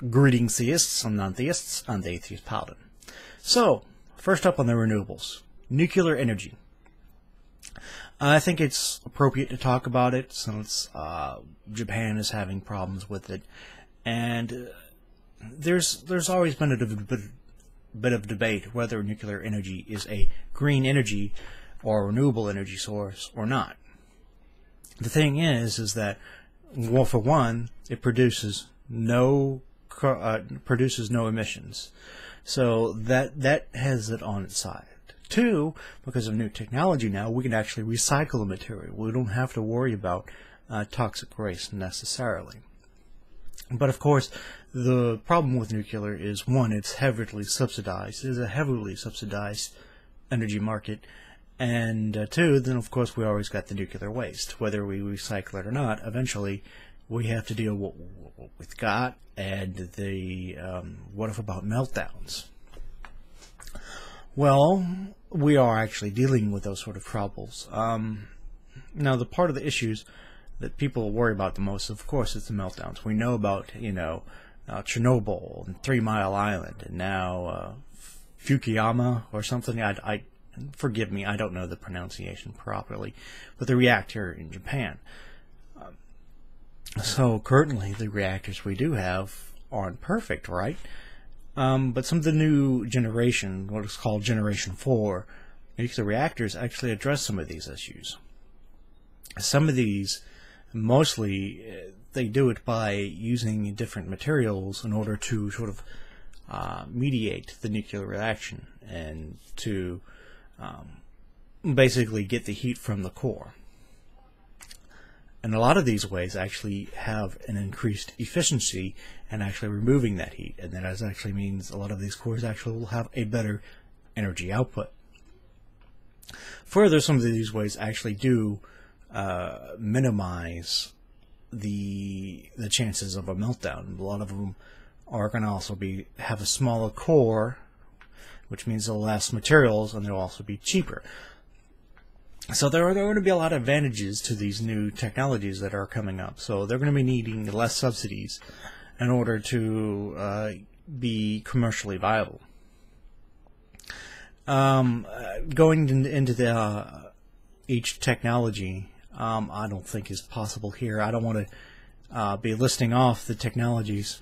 Greetings, theists and non-theists. I'm the Atheist Paladin. So, first up on the renewables. Nuclear energy. I think it's appropriate to talk about it since Japan is having problems with it. And there's always been a bit of debate whether nuclear energy is a green energy or a renewable energy source or not. The thing is that, well, for one, it produces no emissions, so that has it on its side. Two, because of new technology now, we can actually recycle the material. We don't have to worry about toxic waste necessarily. But of course, the problem with nuclear is, one, it's heavily subsidized. It is a heavily subsidized energy market. And two, then of course we always got the nuclear waste. Whether we recycle it or not, eventually we have to deal with what we've got, and the what if about meltdowns? Well, we are actually dealing with those sort of troubles. Now, the part of the issues that people worry about the most, of course, is the meltdowns. We know about, Chernobyl and 3 Mile Island, and now Fukushima or something. Forgive me, I don't know the pronunciation properly, but the reactor in Japan. So currently, the reactors we do have aren't perfect, right? But some of the new generation, what is called Generation 4, nuclear reactors actually address some of these issues. Some of these, mostly, they do it by using different materials in order to sort of mediate the nuclear reaction and to basically get the heat from the core. And a lot of these ways actually have an increased efficiency and actually removing that heat. And that actually means a lot of these cores actually will have a better energy output. Further, some of these ways actually do minimize the chances of a meltdown. A lot of them are going to also have a smaller core, which means they'll last materials, and they'll also be cheaper. So there are going to be a lot of advantages to these new technologies that are coming up. So they're going to be needing less subsidies in order to be commercially viable. Going into each technology, I don't think is possible here. I don't want to be listing off the technologies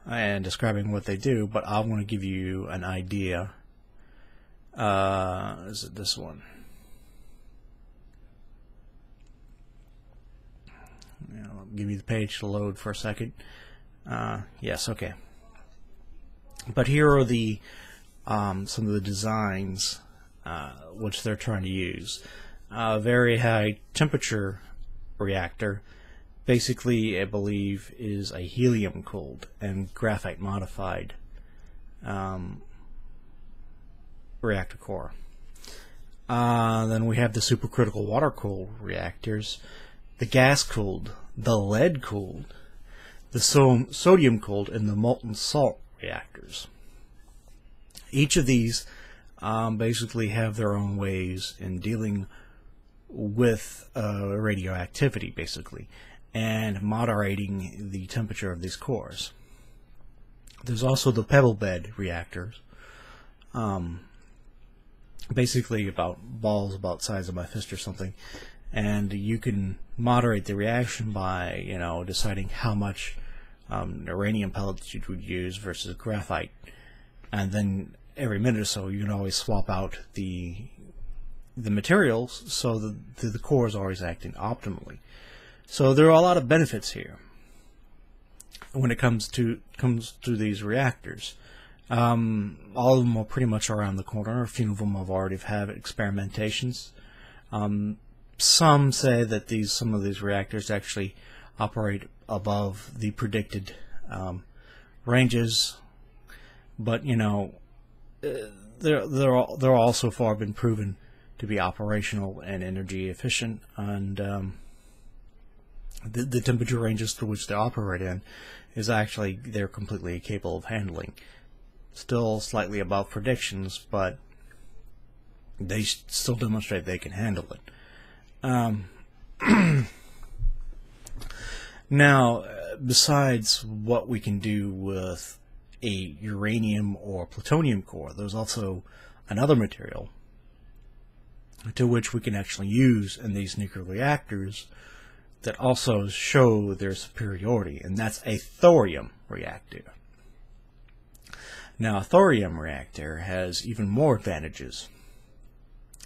and describing what they do, but I want to give you an idea. Is it this one? I'll give you the page to load for a second. Yes, okay. But here are the some of the designs which they're trying to use. A very high temperature reactor, basically, I believe, is a helium cooled and graphite modified reactor core. Then we have the supercritical water cooled reactors, the gas cooled, the lead cooled, the sodium cooled, and the molten salt reactors. Each of these basically have their own ways in dealing with radioactivity, basically, and moderating the temperature of these cores. There's also the pebble bed reactors, basically about balls about the size of my fist or something, and you can moderate the reaction by deciding how much uranium pellets you would use versus graphite, and then every minute or so you can always swap out the materials so the core is always acting optimally. So there are a lot of benefits here when it comes to these reactors. All of them are pretty much around the corner. A few of them have already had experimentations. Some say that some of these reactors actually operate above the predicted ranges, but they're all so far been proven to be operational and energy efficient, and the temperature ranges to which they operate in is actually they're completely capable of handling. Still slightly above predictions, but they still demonstrate they can handle it. Now, besides what we can do with a uranium or plutonium core, there's also another material to which we can actually use in these nuclear reactors that also show their superiority, and that's a thorium reactor. Now, a thorium reactor has even more advantages.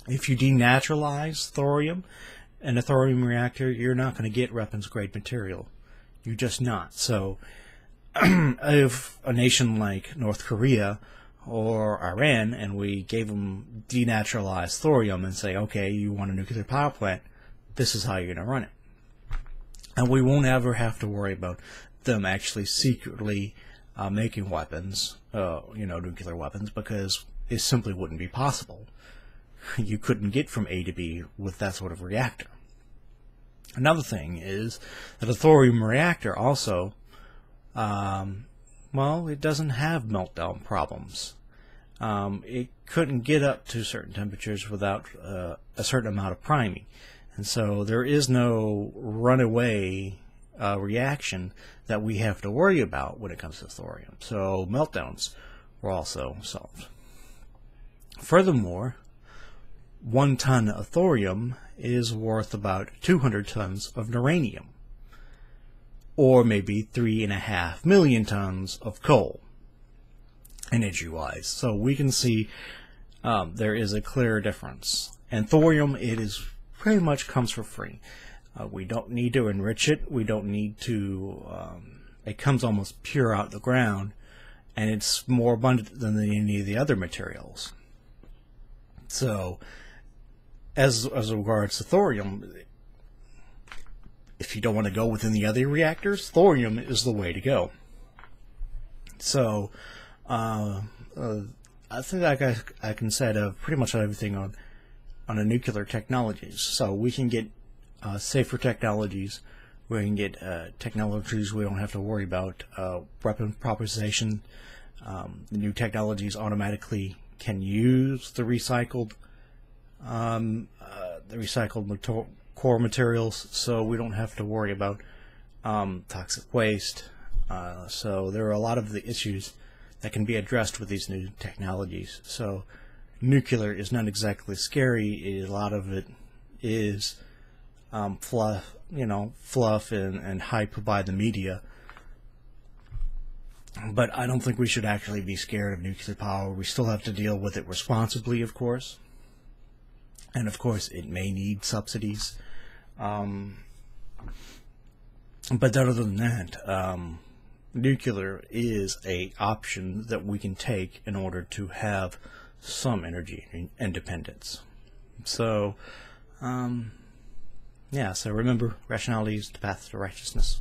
If you denaturalize thorium in a thorium reactor, you're not going to get weapons-grade material. You're just not. So, if a nation like North Korea or Iran, and we gave them denaturalized thorium and say, okay, you want a nuclear power plant, this is how you're going to run it. And we won't ever have to worry about them actually secretly making weapons, nuclear weapons, because it simply wouldn't be possible. You couldn't get from A to B with that sort of reactor. Another thing is that a thorium reactor also, it doesn't have meltdown problems. It couldn't get up to certain temperatures without a certain amount of priming. And so there is no runaway reaction that we have to worry about when it comes to thorium. So meltdowns were also solved. Furthermore, 1 ton of thorium is worth about 200 tons of uranium, or maybe 3.5 million tons of coal, energy-wise. So we can see there is a clear difference. And thorium, it is pretty much comes for free. We don't need to enrich it. We don't need to. It comes almost pure out the ground, and it's more abundant than any of the other materials. So, as regards to thorium, if you don't want to go within the other reactors, thorium is the way to go. So, I think I can say pretty much everything on the nuclear technologies. So we can get safer technologies. We can get technologies we don't have to worry about weapon proposition. The new technologies automatically can use the recycled core materials, so we don't have to worry about toxic waste. So there are a lot of the issues that can be addressed with these new technologies. So nuclear is not exactly scary. A lot of it is fluff and hype by the media. But I don't think we should actually be scared of nuclear power. We still have to deal with it responsibly, of course. And of course, it may need subsidies. But other than that, nuclear is an option that we can take in order to have some energy independence. So, so remember, rationality is the path to righteousness.